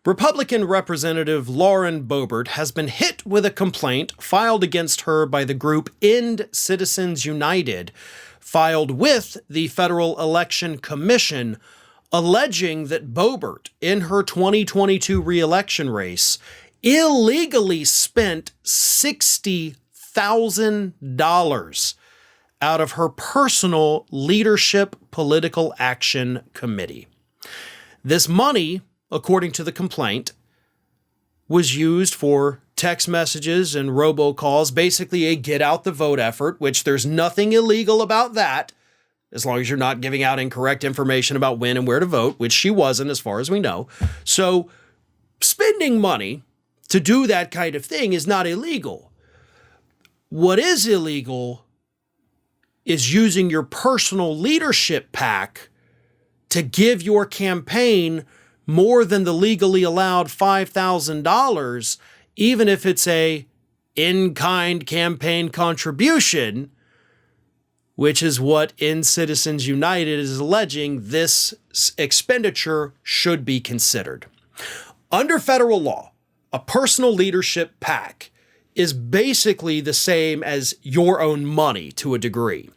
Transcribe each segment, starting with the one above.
Republican Representative Lauren Bobert has been hit with a complaint filed against her by the group End Citizens United, filed with the Federal Election Commission, alleging that Boebert, in her 2022 reelection race, illegally spent $60,000 out of her personal Leadership Political Action Committee. This money, according to the complaint, was used for text messages and robocalls, basically a get out the vote effort, which there's nothing illegal about that, as long as you're not giving out incorrect information about when and where to vote, which she wasn't as far as we know. So spending money to do that kind of thing is not illegal. What is illegal is using your personal leadership PAC to give your campaign more than the legally allowed $5,000, even if it's a in-kind campaign contribution, which is what End Citizens United is alleging this expenditure should be considered. Under federal law, a personal leadership PAC is basically the same as your own money to a degree.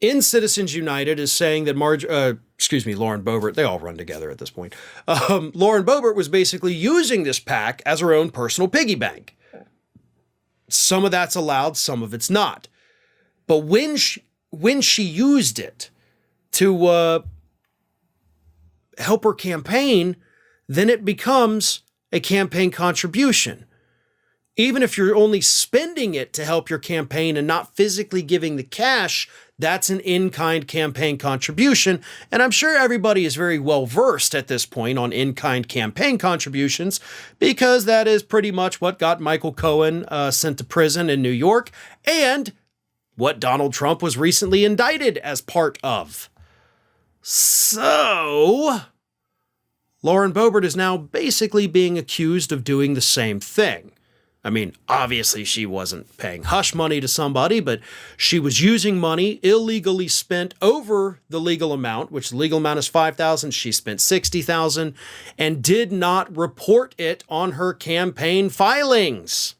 End Citizens United is saying that Lauren Bobert, they all run together at this point. Lauren Bobert was basically using this PAC as her own personal piggy bank. Some of that's allowed, some of it's not. But when she used it to help her campaign, then it becomes a campaign contribution. Even if you're only spending it to help your campaign and not physically giving the cash, that's an in-kind campaign contribution. And I'm sure everybody is very well versed at this point on in-kind campaign contributions, because that is pretty much what got Michael Cohen sent to prison in New York, and what Donald Trump was recently indicted as part of. So Lauren Bobert is now basically being accused of doing the same thing. I mean, obviously she wasn't paying hush money to somebody, but she was using money illegally spent over the legal amount, which the legal amount is $5,000. She spent $60,000 and did not report it on her campaign filings.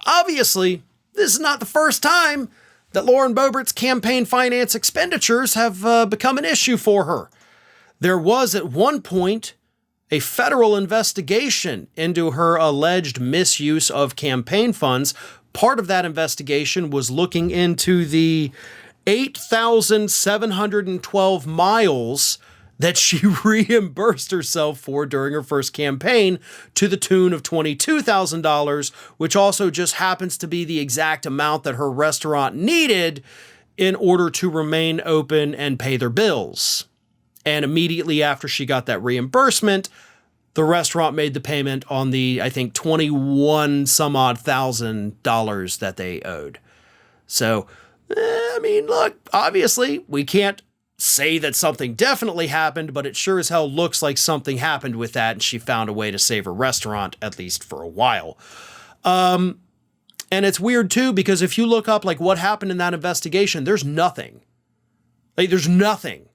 Obviously, this is not the first time that Lauren Boebert's campaign finance expenditures have become an issue for her. There was at one point a federal investigation into her alleged misuse of campaign funds. Part of that investigation was looking into the 8,712 miles that she reimbursed herself for during her first campaign, to the tune of $22,000, which also just happens to be the exact amount that her restaurant needed in order to remain open and pay their bills. And immediately after she got that reimbursement, the restaurant made the payment on the, I think, $21,000 that they owed. So, I mean, look, obviously we can't say that something definitely happened, but it sure as hell looks like something happened with that, and she found a way to save her restaurant, at least for a while. And it's weird too, because if you look up like what happened in that investigation, there's nothing. Like, there's nothing.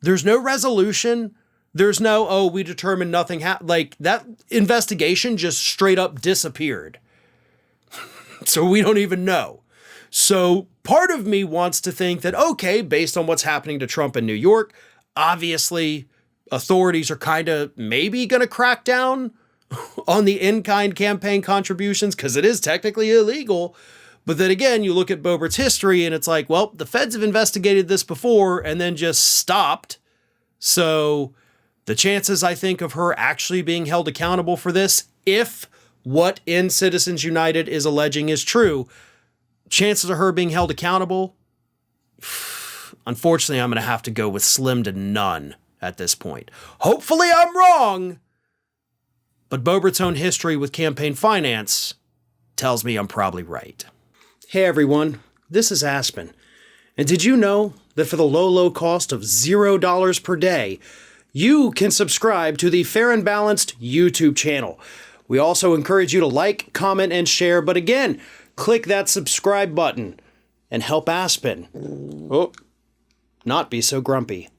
There's no resolution. There's no, we determined nothing happened. Like, that investigation just straight up disappeared. So we don't even know. So part of me wants to think that, okay, based on what's happening to Trump in New York, obviously authorities are kind of maybe going to crack down on the in-kind campaign contributions, because it is technically illegal. But then again, you look at Boebert's history and it's like, well, the feds have investigated this before and then just stopped. So the chances, I think, of her actually being held accountable for this, if what End Citizens United is alleging is true, chances of her being held accountable, unfortunately, I'm going to have to go with slim to none at this point. Hopefully I'm wrong, but Boebert's own history with campaign finance tells me I'm probably right. Hey everyone, this is Aspen. And did you know that for the low cost of $0 per day, you can subscribe to the Fair and Balanced YouTube channel? We also encourage you to like, comment, and share, but again, click that subscribe button and help Aspen not be so grumpy.